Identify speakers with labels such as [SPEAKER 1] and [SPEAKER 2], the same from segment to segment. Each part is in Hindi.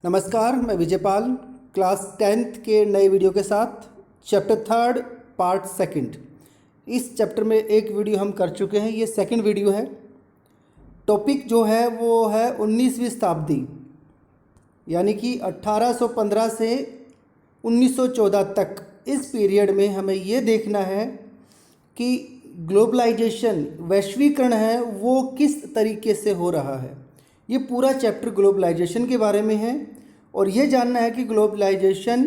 [SPEAKER 1] नमस्कार, मैं विजयपाल क्लास 10th के नए वीडियो के साथ चैप्टर 3 पार्ट 2। इस चैप्टर में एक वीडियो हम कर चुके हैं, ये सेकंड वीडियो है। टॉपिक जो है वो है 19वीं शताब्दी, यानी कि 1815 से 1914 तक। इस पीरियड में हमें ये देखना है कि ग्लोबलाइजेशन, वैश्वीकरण है, वो किस तरीके से हो रहा है। ये पूरा चैप्टर ग्लोबलाइजेशन के बारे में है और ये जानना है कि ग्लोबलाइजेशन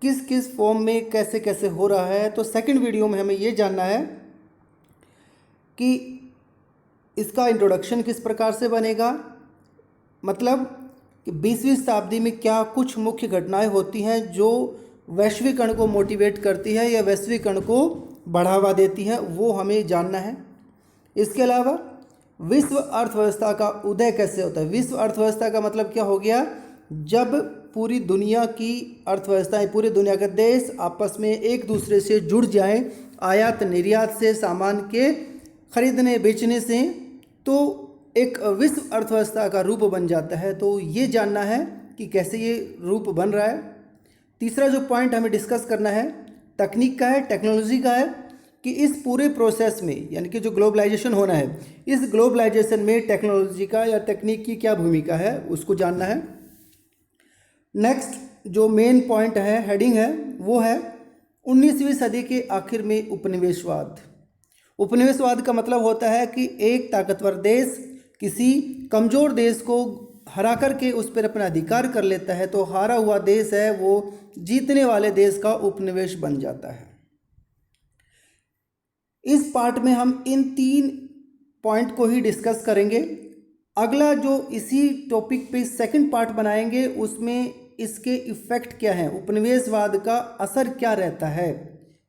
[SPEAKER 1] किस किस फॉर्म में कैसे कैसे हो रहा है। तो सेकंड वीडियो में हमें ये जानना है कि इसका इंट्रोडक्शन किस प्रकार से बनेगा, मतलब कि 20वीं शताब्दी में क्या कुछ मुख्य घटनाएं होती हैं जो वैश्वीकरण को मोटिवेट करती है या वैश्वीकरण को बढ़ावा देती है, वो हमें जानना है। इसके अलावा विश्व अर्थव्यवस्था का उदय कैसे होता है। विश्व अर्थव्यवस्था का मतलब क्या हो गया, जब पूरी दुनिया की अर्थव्यवस्थाएं, पूरी दुनिया के देश आपस में एक दूसरे से जुड़ जाएं, आयात निर्यात से, सामान के खरीदने बेचने से, तो एक विश्व अर्थव्यवस्था का रूप बन जाता है। तो ये जानना है कि कैसे ये रूप बन रहा है। तीसरा जो पॉइंट हमें डिस्कस करना है तकनीक का है, टेक्नोलॉजी का है, कि इस पूरे प्रोसेस में, यानी कि जो ग्लोबलाइजेशन होना है, इस ग्लोबलाइजेशन में टेक्नोलॉजी का या तकनीक की क्या भूमिका है, उसको जानना है। नेक्स्ट जो मेन पॉइंट है, हेडिंग है, वो है 19वीं सदी के आखिर में उपनिवेशवाद। उपनिवेशवाद का मतलब होता है कि एक ताकतवर देश किसी कमज़ोर देश को हरा करके उस पर अपना अधिकार कर लेता है, तो हारा हुआ देश है वो जीतने वाले देश का उपनिवेश बन जाता है। इस पार्ट में हम इन 3 पॉइंट को ही डिस्कस करेंगे। अगला जो इसी टॉपिक पे सेकंड पार्ट बनाएंगे, उसमें इसके इफ़ेक्ट क्या हैं, उपनिवेशवाद का असर क्या रहता है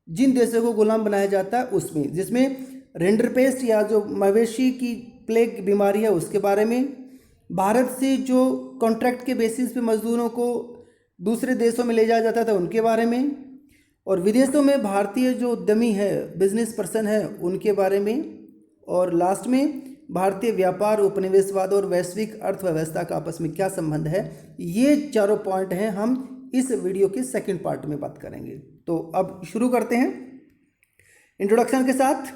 [SPEAKER 1] जिन देशों को गुलाम बनाया जाता है उसमें, जिसमें रिंडरपेस्ट या जो मवेशी की प्लेग बीमारी है उसके बारे में, भारत से जो कॉन्ट्रैक्ट के बेसिस पे मजदूरों को दूसरे देशों में ले जाया जाता था उनके बारे में, और विदेशों में भारतीय जो उद्यमी है, बिजनेस पर्सन है, उनके बारे में, और लास्ट में भारतीय व्यापार, उपनिवेशवाद और वैश्विक अर्थव्यवस्था का आपस में क्या संबंध है। ये चारों पॉइंट हैं, हम इस वीडियो के सेकंड पार्ट में बात करेंगे। तो अब शुरू करते हैं इंट्रोडक्शन के साथ।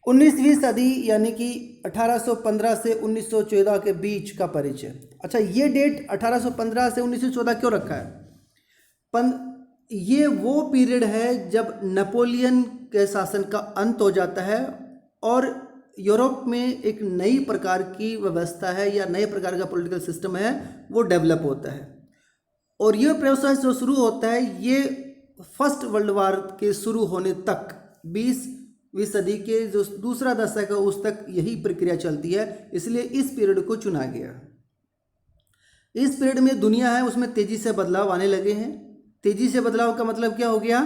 [SPEAKER 1] 19वीं सदी यानी कि 1815 से 1914 के बीच का परिचय। अच्छा, ये डेट 1815 से 1914 क्यों रखा है? ये वो पीरियड है जब नेपोलियन के शासन का अंत हो जाता है और यूरोप में एक नई प्रकार की व्यवस्था है या नए प्रकार का पॉलिटिकल सिस्टम है, वो डेवलप होता है। और ये प्रोसेस जो शुरू होता है, ये फर्स्ट वर्ल्ड वॉर के शुरू होने तक, 20वीं सदी के जो दूसरा दशक है उस तक यही प्रक्रिया चलती है, इसलिए इस पीरियड को चुना गया। इस पीरियड में दुनिया है उसमें तेज़ी से बदलाव आने लगे हैं। तेज़ी से बदलाव का मतलब क्या हो गया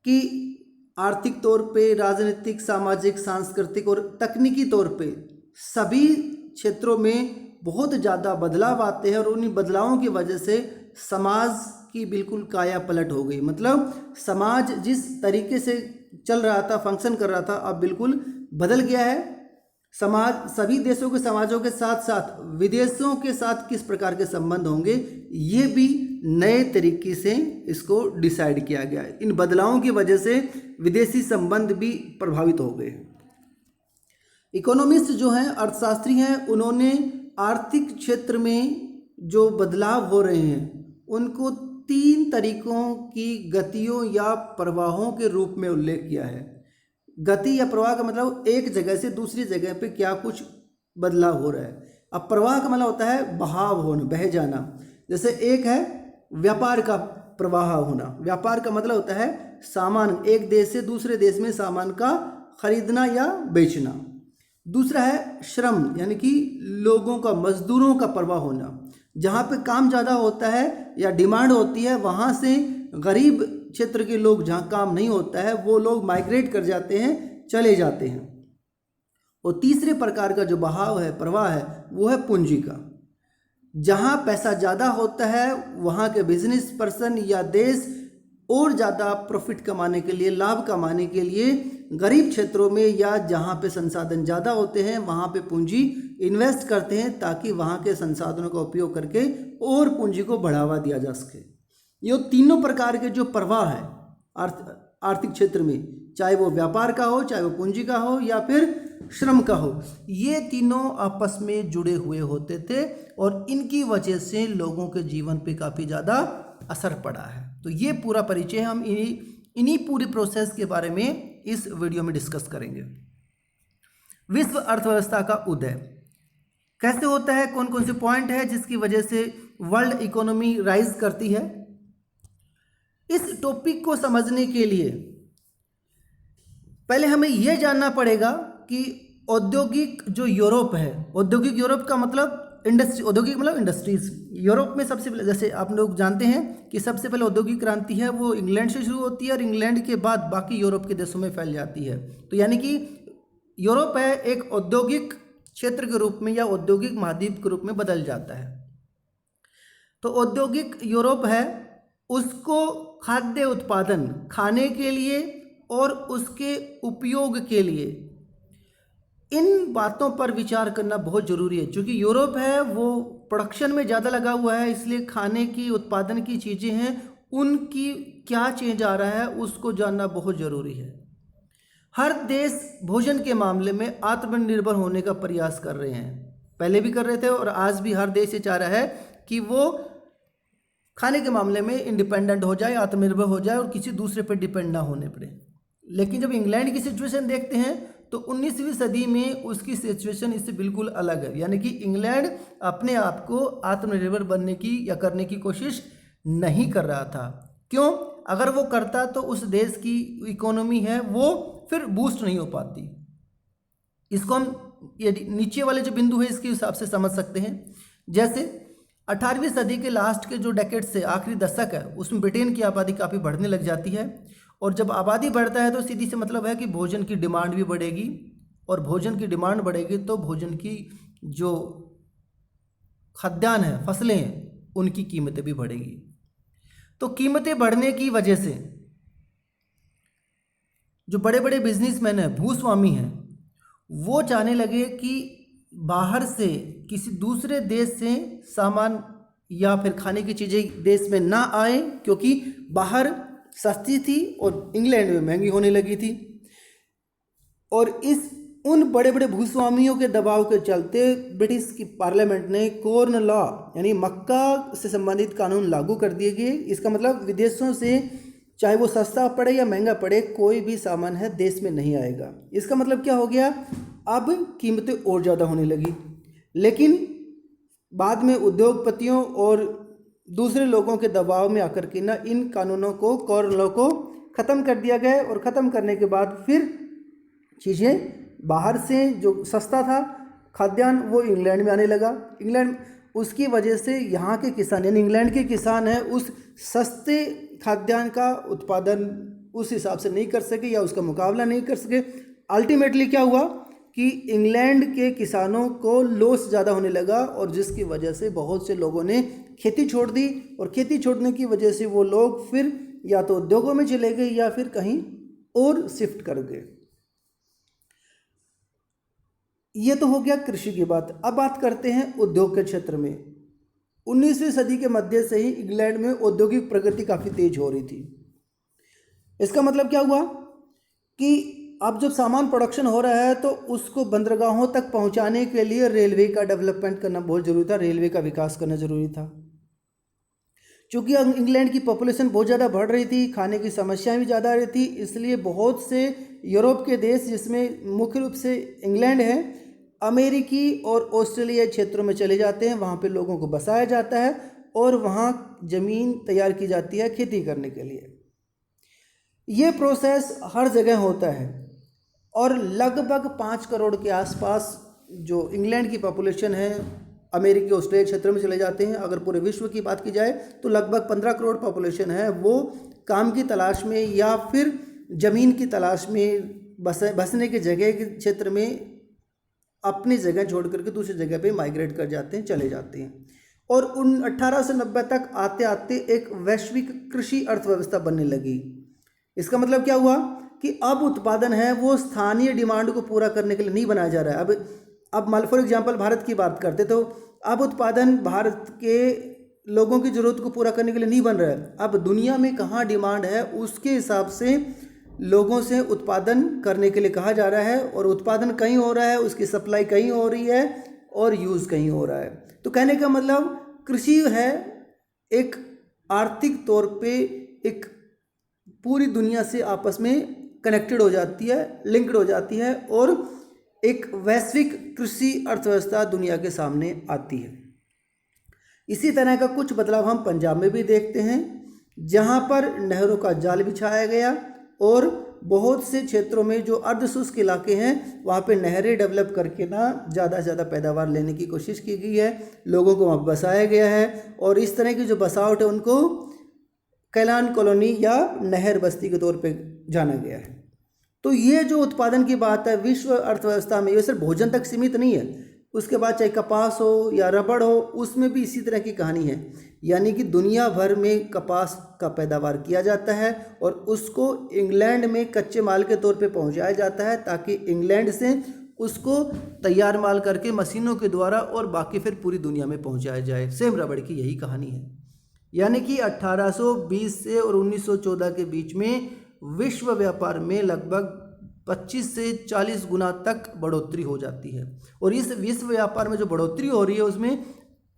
[SPEAKER 1] कि आर्थिक तौर पे, राजनीतिक, सामाजिक, सांस्कृतिक और तकनीकी तौर पे सभी क्षेत्रों में बहुत ज़्यादा बदलाव आते हैं और उन्हीं बदलावों की वजह से समाज की बिल्कुल काया पलट हो गई। मतलब समाज जिस तरीके से चल रहा था, फंक्शन कर रहा था, अब बिल्कुल बदल गया है। समाज, सभी देशों के समाजों के साथ साथ विदेशों के साथ किस प्रकार के संबंध होंगे, ये भी नए तरीके से इसको डिसाइड किया गया है। इन बदलावों की वजह से विदेशी संबंध भी प्रभावित हो गए। इकोनॉमिस्ट जो हैं, अर्थशास्त्री हैं, उन्होंने आर्थिक क्षेत्र में जो बदलाव हो रहे हैं उनको 3 तरीकों की गतियों या प्रवाहों के रूप में उल्लेख किया है। गति या प्रवाह का मतलब एक जगह से दूसरी जगह पे क्या कुछ बदलाव हो रहा है। अब प्रवाह का मतलब होता है बहाव होना, बह जाना। जैसे एक है व्यापार का प्रवाह होना। व्यापार का मतलब होता है सामान, एक देश से दूसरे देश में सामान का खरीदना या बेचना। दूसरा है श्रम, यानी कि लोगों का, मजदूरों का प्रवाह होना। जहाँ पे काम ज़्यादा होता है या डिमांड होती है, वहाँ से गरीब क्षेत्र के लोग, जहाँ काम नहीं होता है, वो लोग माइग्रेट कर जाते हैं, चले जाते हैं। और तीसरे प्रकार का जो बहाव है, प्रवाह है, वो है पूंजी का। जहाँ पैसा ज़्यादा होता है वहाँ के बिजनेस पर्सन या देश और ज़्यादा प्रॉफिट कमाने के लिए, लाभ कमाने के लिए गरीब क्षेत्रों में या जहाँ पे संसाधन ज़्यादा होते हैं वहाँ पे पूंजी इन्वेस्ट करते हैं ताकि वहाँ के संसाधनों का उपयोग करके और पूंजी को बढ़ावा दिया जा सके। ये तीनों प्रकार के जो प्रवाह है आर्थिक क्षेत्र में, चाहे वो व्यापार का हो, चाहे वो पूंजी का हो या फिर श्रम का हो, ये तीनों आपस में जुड़े हुए होते थे और इनकी वजह से लोगों के जीवन पे काफ़ी ज़्यादा असर पड़ा है। तो ये पूरा परिचय हम इन्हीं पूरी प्रोसेस के बारे में इस वीडियो में डिस्कस करेंगे। विश्व अर्थव्यवस्था का उदय कैसे होता है, कौन कौन से पॉइंट है जिसकी वजह से वर्ल्ड इकोनॉमी राइज करती है। इस टॉपिक को समझने के लिए पहले हमें यह जानना पड़ेगा कि औद्योगिक जो यूरोप है, औद्योगिक यूरोप का मतलब इंडस्ट्री, औद्योगिक मतलब इंडस्ट्रीज। यूरोप में सबसे पहले, जैसे आप लोग जानते हैं कि सबसे पहले औद्योगिक क्रांति है वो इंग्लैंड से शुरू होती है और इंग्लैंड के बाद बाकी यूरोप के देशों में फैल जाती है। तो यानी कि यूरोप है एक औद्योगिक क्षेत्र के रूप में या औद्योगिक महाद्वीप के रूप में बदल जाता है। तो औद्योगिक यूरोप है, उसको खाद्य उत्पादन, खाने के लिए और उसके उपयोग के लिए, इन बातों पर विचार करना बहुत ज़रूरी है। क्योंकि यूरोप है वो प्रोडक्शन में ज़्यादा लगा हुआ है, इसलिए खाने की उत्पादन की चीज़ें हैं उनकी क्या चेंज आ रहा है उसको जानना बहुत ज़रूरी है। हर देश भोजन के मामले में आत्मनिर्भर होने का प्रयास कर रहे हैं, पहले भी कर रहे थे और आज भी हर देश ये चाह रहा है कि वो खाने के मामले में इंडिपेंडेंट हो जाए, आत्मनिर्भर हो जाए और किसी दूसरे पर डिपेंड ना होने पड़े। लेकिन जब इंग्लैंड की सिचुएशन देखते हैं तो 19वीं सदी में उसकी सिचुएशन इससे बिल्कुल अलग है। यानी कि इंग्लैंड अपने आप को आत्मनिर्भर बनने की या करने की कोशिश नहीं कर रहा था। क्यों? अगर वो करता तो उस देश की इकोनॉमी है वो फिर बूस्ट नहीं हो पाती। इसको हम यदि नीचे वाले जो बिंदु है इसके हिसाब से समझ सकते हैं। जैसे 18वीं सदी के लास्ट के जो डेकेड से आखिरी दशक है उसमें ब्रिटेन की आबादी काफ़ी बढ़ने लग जाती है और जब आबादी बढ़ता है तो सीधी से मतलब है कि भोजन की डिमांड भी बढ़ेगी और भोजन की डिमांड बढ़ेगी तो भोजन की जो खाद्यान्न है, फसलें हैं, उनकी कीमतें भी बढ़ेगी। तो कीमतें बढ़ने की वजह से जो बड़े बड़े बिजनेसमैन हैं, भूस्वामी हैं, वो चाहने लगे कि बाहर से किसी दूसरे देश से सामान या फिर खाने की चीज़ें देश में ना आए, क्योंकि बाहर सस्ती थी और इंग्लैंड में महंगी होने लगी थी। और उन बड़े बड़े भूस्वामियों के दबाव के चलते ब्रिटिश की पार्लियामेंट ने कॉर्न लॉ यानी मक्का से संबंधित कानून लागू कर दिए गए। इसका मतलब विदेशों से चाहे वो सस्ता पड़े या महंगा पड़े कोई भी सामान है देश में नहीं आएगा। इसका मतलब क्या हो गया, अब कीमतें और ज़्यादा होने लगी। लेकिन बाद में उद्योगपतियों और दूसरे लोगों के दबाव में आकर के ना इन कानूनों को, कॉर्न लॉ को ख़त्म कर दिया गया और ख़त्म करने के बाद फिर चीज़ें बाहर से जो सस्ता था खाद्यान्न वो इंग्लैंड में आने लगा। इंग्लैंड उसकी वजह से यहाँ के किसान यानी इंग्लैंड के किसान हैं उस सस्ते खाद्यान्न का उत्पादन उस हिसाब से नहीं कर सके या उसका मुकाबला नहीं कर सके। अल्टीमेटली क्या हुआ कि इंग्लैंड के किसानों को लॉस ज़्यादा होने लगा और जिसकी वजह से बहुत से लोगों ने खेती छोड़ दी और खेती छोड़ने की वजह से वो लोग फिर या तो उद्योगों में चले गए या फिर कहीं और शिफ्ट कर गए। ये तो हो गया कृषि की बात। अब बात करते हैं उद्योग के क्षेत्र में। 19वीं सदी के मध्य से ही इंग्लैंड में औद्योगिक प्रगति काफ़ी तेज हो रही थी। इसका मतलब क्या हुआ कि अब जब सामान प्रोडक्शन हो रहा है तो उसको बंदरगाहों तक पहुंचाने के लिए रेलवे का डेवलपमेंट करना बहुत ज़रूरी था, रेलवे का विकास करना ज़रूरी था। चूँकि इंग्लैंड की पॉपुलेशन बहुत ज़्यादा बढ़ रही थी, खाने की समस्याएं भी ज़्यादा आ रही थी, इसलिए बहुत से यूरोप के देश जिसमें मुख्य रूप से इंग्लैंड है, अमेरिकी और ऑस्ट्रेलिया क्षेत्रों में चले जाते हैं। वहाँ पे लोगों को बसाया जाता है और वहाँ ज़मीन तैयार की जाती है खेती करने के लिए। ये प्रोसेस हर जगह होता है और लगभग 5 करोड़ के आसपास जो इंग्लैंड की पॉपुलेशन है अमेरिकी ऑस्ट्रेलिया क्षेत्र में चले जाते हैं। अगर पूरे विश्व की बात की जाए तो लगभग 15 करोड़ पॉपुलेशन है वो काम की तलाश में या फिर ज़मीन की तलाश में बसने के जगह के क्षेत्र में अपनी जगह छोड़ करके दूसरी जगह पे माइग्रेट कर जाते हैं, चले जाते हैं। और 1890 तक आते आते एक वैश्विक कृषि अर्थव्यवस्था बनने लगी। इसका मतलब क्या हुआ कि अब उत्पादन है वो स्थानीय डिमांड को पूरा करने के लिए नहीं बनाया जा रहा है। अब मान फॉर एग्जांपल भारत की बात करते तो अब उत्पादन भारत के लोगों की ज़रूरत को पूरा करने के लिए नहीं बन रहा है। अब दुनिया में कहाँ डिमांड है उसके हिसाब से लोगों से उत्पादन करने के लिए कहा जा रहा है, और उत्पादन कहीं हो रहा है, उसकी सप्लाई कहीं हो रही है और यूज़ कहीं हो रहा है। तो कहने का मतलब कृषि है एक आर्थिक तौर पे एक पूरी दुनिया से आपस में कनेक्टेड हो जाती है, लिंक्ड हो जाती है, और एक वैश्विक कृषि अर्थव्यवस्था दुनिया के सामने आती है। इसी तरह का कुछ बदलाव हम पंजाब में भी देखते हैं, जहां पर नहरों का जाल बिछाया गया और बहुत से क्षेत्रों में जो अर्धशुष्क इलाके हैं वहाँ पे नहरें डेवलप करके ना ज़्यादा से ज़्यादा पैदावार लेने की कोशिश की गई है। लोगों को वहाँ बसाया गया है और इस तरह की जो बसावट है उनको कैलान कॉलोनी या नहर बस्ती के तौर पे जाना गया है। तो ये जो उत्पादन की बात है विश्व अर्थव्यवस्था में, ये सिर्फ भोजन तक सीमित नहीं है, उसके बाद चाहे कपास हो या रबड़ हो उसमें भी इसी तरह की कहानी है। यानी कि दुनिया भर में कपास का पैदावार किया जाता है और उसको इंग्लैंड में कच्चे माल के तौर पे पहुंचाया जाता है, ताकि इंग्लैंड से उसको तैयार माल करके मशीनों के द्वारा और बाकी फिर पूरी दुनिया में पहुंचाया जाए। सेम रबड़ की यही कहानी है। यानी कि 1820 से और 1914 के बीच में विश्व व्यापार में लगभग 25 से 40 गुना तक बढ़ोतरी हो जाती है। और इस विश्व व्यापार में जो बढ़ोतरी हो रही है उसमें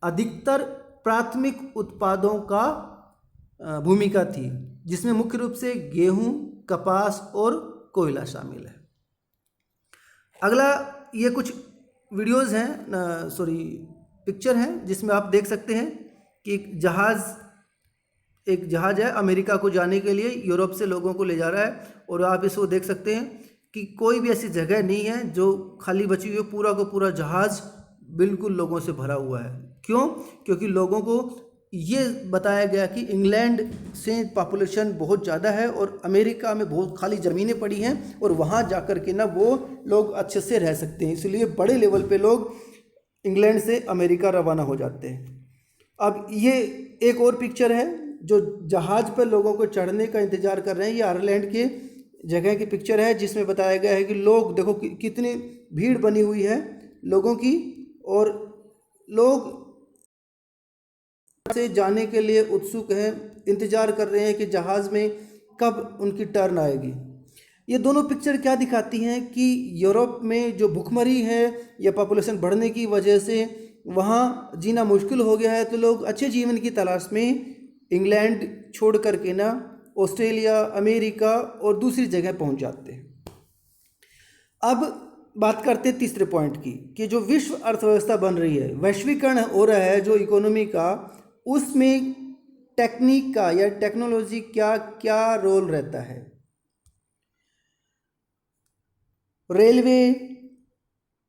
[SPEAKER 1] अधिकतर प्राथमिक उत्पादों का भूमिका थी, जिसमें मुख्य रूप से गेहूं, कपास और कोयला शामिल है। अगला ये कुछ वीडियोस हैं, पिक्चर हैं, जिसमें आप देख सकते हैं कि एक जहाज़ है अमेरिका को जाने के लिए, यूरोप से लोगों को ले जा रहा है। और आप इसको देख सकते हैं कि कोई भी ऐसी जगह नहीं है जो खाली बची हुई है, पूरा का पूरा जहाज़ बिल्कुल लोगों से भरा हुआ है। क्यों? क्योंकि लोगों को ये बताया गया कि इंग्लैंड से पॉपुलेशन बहुत ज़्यादा है और अमेरिका में बहुत खाली ज़मीनें पड़ी हैं और वहाँ जाकर के ना वो लोग अच्छे से रह सकते हैं, इसलिए बड़े लेवल पे लोग इंग्लैंड से अमेरिका रवाना हो जाते हैं। अब ये एक और पिक्चर है जो जहाज़ पर लोगों को चढ़ने का इंतज़ार कर रहे हैं। ये आयरलैंड के जगह की पिक्चर है, जिसमें बताया गया है कि लोग देखो कितनी भीड़ बनी हुई है लोगों की, और लोग से जाने के लिए उत्सुक हैं, इंतज़ार कर रहे हैं कि जहाज़ में कब उनकी टर्न आएगी। ये दोनों पिक्चर क्या दिखाती हैं कि यूरोप में जो भुखमरी है या पॉपुलेशन बढ़ने की वजह से वहाँ जीना मुश्किल हो गया है, तो लोग अच्छे जीवन की तलाश में इंग्लैंड छोड़ करके ना ऑस्ट्रेलिया, अमेरिका और दूसरी जगह पहुँच जाते हैं। अब बात करते हैं तीसरे पॉइंट की, कि जो विश्व अर्थव्यवस्था बन रही है, वैश्वीकरण हो रहा है जो इकोनॉमी का, उसमें टेक्निक का या टेक्नोलॉजी क्या क्या रोल रहता है। रेलवे,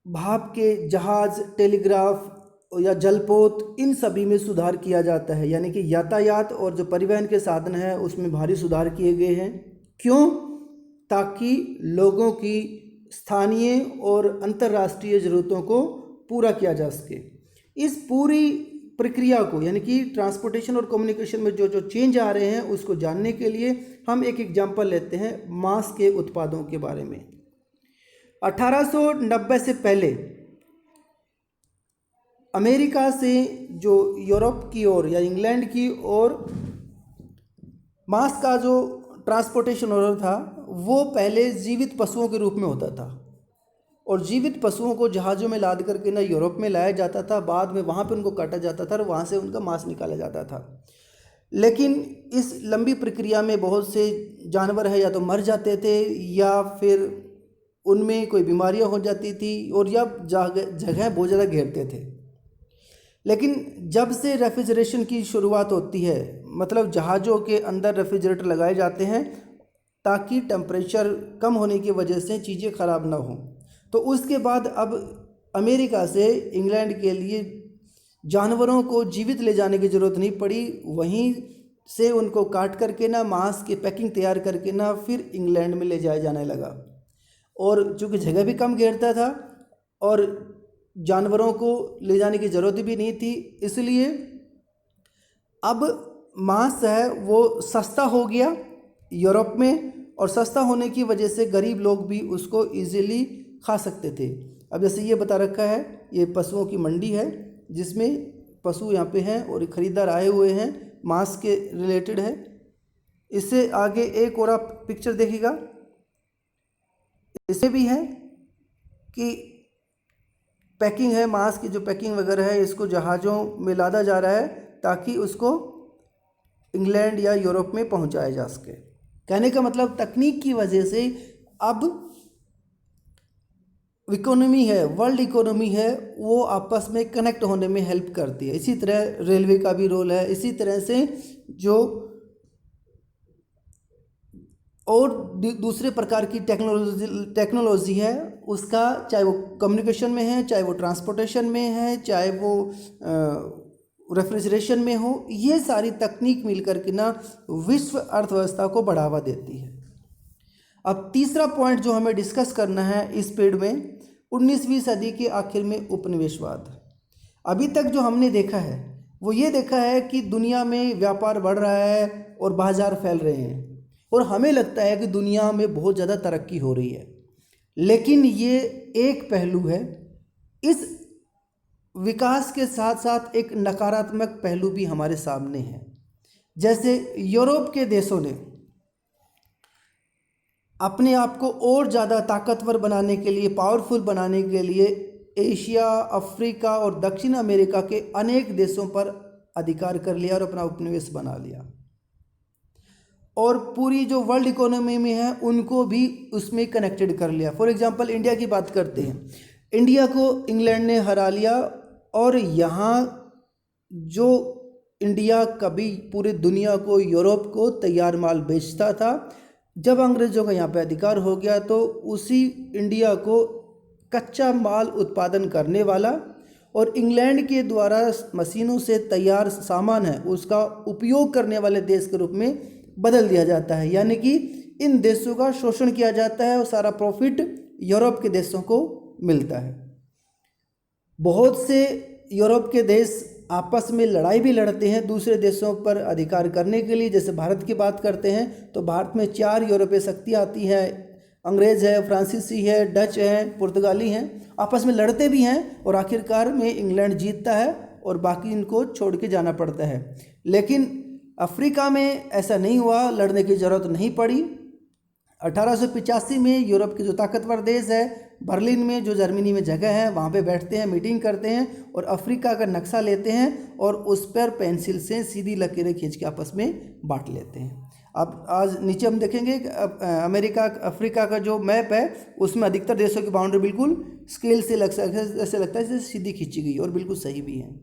[SPEAKER 1] भाप के जहाज, टेलीग्राफ या जलपोत, इन सभी में सुधार किया जाता है। यानी कि यातायात और जो परिवहन के साधन हैं उसमें भारी सुधार किए गए हैं। क्यों? ताकि लोगों की स्थानीय और अंतर्राष्ट्रीय ज़रूरतों को पूरा किया जा सके। इस पूरी प्रक्रिया को, यानी कि ट्रांसपोर्टेशन और कम्युनिकेशन में जो जो चेंज आ रहे हैं उसको जानने के लिए हम एक एग्जांपल लेते हैं मांस के उत्पादों के बारे में। 1890 से पहले अमेरिका से जो यूरोप की ओर या इंग्लैंड की ओर मांस का जो ट्रांसपोर्टेशन हो रहा था वो पहले जीवित पशुओं के रूप में होता था, और जीवित पशुओं को जहाज़ों में लाद करके ना यूरोप में लाया जाता था। बाद में वहाँ पे उनको काटा जाता था और वहाँ से उनका मांस निकाला जाता था। लेकिन इस लंबी प्रक्रिया में बहुत से जानवर है या तो मर जाते थे या फिर उनमें कोई बीमारियाँ हो जाती थी, और या जगह बहुत ज़्यादा घेरते थे। लेकिन जब से रेफ्रिजरेशन की शुरुआत होती है, मतलब जहाज़ों के अंदर रेफ्रिजरेटर लगाए जाते हैं ताकि टेम्परेचर कम होने की वजह से चीज़ें ख़राब ना हों, तो उसके बाद अब अमेरिका से इंग्लैंड के लिए जानवरों को जीवित ले जाने की ज़रूरत नहीं पड़ी। वहीं से उनको काट करके ना मांस की पैकिंग तैयार करके ना फिर इंग्लैंड में ले जाया जाने लगा। और चूँकि जगह भी कम घेरता था और जानवरों को ले जाने की ज़रूरत भी नहीं थी, इसलिए अब मांस है वो सस्ता हो गया यूरोप में, और सस्ता होने की वजह से गरीब लोग भी उसको इजीली खा सकते थे। अब जैसे ये बता रखा है, ये पशुओं की मंडी है जिसमें पशु यहाँ पे हैं और खरीदार आए हुए हैं, मांस के रिलेटेड है। इससे आगे एक और आप पिक्चर देखिएगा, इससे भी है कि पैकिंग है, मांस की जो पैकिंग वगैरह है, इसको जहाज़ों में लादा जा रहा है ताकि उसको इंग्लैंड या यूरोप में पहुंचाया जा सके। कहने का मतलब तकनीक की वजह से अब इकोनॉमी है, वर्ल्ड इकोनॉमी है, वो आपस में कनेक्ट होने में हेल्प करती है। इसी तरह रेलवे का भी रोल है। इसी तरह से जो और दूसरे प्रकार की टेक्नोलॉजी है उसका, चाहे वो कम्युनिकेशन में है, चाहे वो ट्रांसपोर्टेशन में है, चाहे वो रेफ्रिजरेशन में हो, ये सारी तकनीक मिलकर के ना विश्व अर्थव्यवस्था को बढ़ावा देती है। अब तीसरा पॉइंट जो हमें डिस्कस करना है इस पीरियड में, 19वीं सदी के आखिर में उपनिवेशवाद। अभी तक जो हमने देखा है वो ये देखा है कि दुनिया में व्यापार बढ़ रहा है और बाजार फैल रहे हैं और हमें लगता है कि दुनिया में बहुत ज़्यादा तरक्की हो रही है, लेकिन ये एक पहलू है। इस विकास के साथ साथ एक नकारात्मक पहलू भी हमारे सामने है। जैसे यूरोप के देशों ने अपने आप को और ज़्यादा ताकतवर बनाने के लिए, पावरफुल बनाने के लिए एशिया, अफ्रीका और दक्षिण अमेरिका के अनेक देशों पर अधिकार कर लिया और अपना उपनिवेश बना लिया, और पूरी जो वर्ल्ड इकोनॉमी में है उनको भी उसमें कनेक्टेड कर लिया। फॉर एग्जांपल इंडिया की बात करते हैं, इंडिया को इंग्लैंड ने हरा लिया और यहाँ जो इंडिया कभी पूरी दुनिया को, यूरोप को तैयार माल बेचता था, जब अंग्रेज़ों का यहाँ पे अधिकार हो गया तो उसी इंडिया को कच्चा माल उत्पादन करने वाला और इंग्लैंड के द्वारा मशीनों से तैयार सामान है उसका उपयोग करने वाले देश के रूप में बदल दिया जाता है। यानी कि इन देशों का शोषण किया जाता है और सारा प्रॉफिट यूरोप के देशों को मिलता है। बहुत से यूरोप के देश आपस में लड़ाई भी लड़ते हैं दूसरे देशों पर अधिकार करने के लिए। जैसे भारत की बात करते हैं तो भारत में 4 यूरोपीय शक्तियाँ आती हैं, अंग्रेज़ है, फ्रांसीसी है, डच है, पुर्तगाली हैं, आपस में लड़ते भी हैं और आखिरकार में इंग्लैंड जीतता है और बाकी इनको छोड़ के जाना पड़ता है। लेकिन अफ्रीका में ऐसा नहीं हुआ, लड़ने की ज़रूरत नहीं पड़ी। 1885 में यूरोप के जो ताकतवर देश है, बर्लिन में जो जर्मनी में जगह है, वहाँ पे बैठते हैं, मीटिंग करते हैं और अफ्रीका का नक्शा लेते हैं और उस पर पेंसिल से सीधी लकीरें खींच के आपस में बांट लेते हैं। अब आज नीचे हम देखेंगे कि अमेरिका, अफ्रीका का जो मैप है उसमें अधिकतर देशों की बाउंड्री बिल्कुल स्केल से ऐसे लगता है जैसे सीधी खींची गई, और बिल्कुल सही भी है।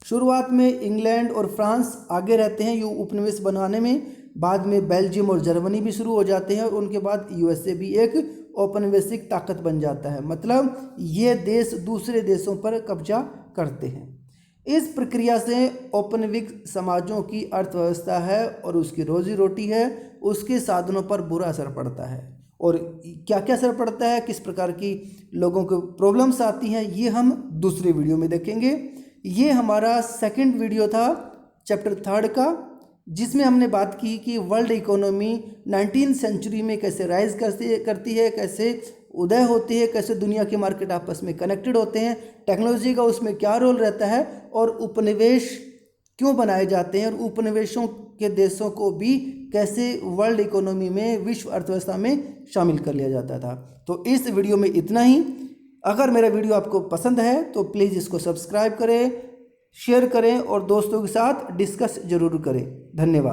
[SPEAKER 1] शुरुआत में इंग्लैंड और फ्रांस आगे रहते हैं ये उपनिवेश बनाने में, बाद में बेल्जियम और जर्मनी भी शुरू हो जाते हैं और उनके बाद यूएसए भी एक औपनिवेशिक ताकत बन जाता है। मतलब ये देश दूसरे देशों पर कब्जा करते हैं। इस प्रक्रिया से औपनिवेशिक समाजों की अर्थव्यवस्था है और उसकी रोजी रोटी है, उसके साधनों पर बुरा असर पड़ता है। और क्या क्या असर पड़ता है, किस प्रकार की लोगों को प्रॉब्लम्स आती हैं, ये हम दूसरे वीडियो में देखेंगे। ये हमारा सेकंड वीडियो था चैप्टर 3 का, जिसमें हमने बात की कि वर्ल्ड इकोनॉमी 19वीं सेंचुरी में कैसे राइज करती है, कैसे उदय होती है, कैसे दुनिया के मार्केट आपस में कनेक्टेड होते हैं, टेक्नोलॉजी का उसमें क्या रोल रहता है और उपनिवेश क्यों बनाए जाते हैं और उपनिवेशों के देशों को भी कैसे वर्ल्ड इकोनॉमी में, विश्व अर्थव्यवस्था में शामिल कर लिया जाता था। तो इस वीडियो में इतना ही। अगर मेरा वीडियो आपको पसंद है तो प्लीज़ इसको सब्सक्राइब करें, शेयर करें और दोस्तों के साथ डिस्कस जरूर करें। धन्यवाद।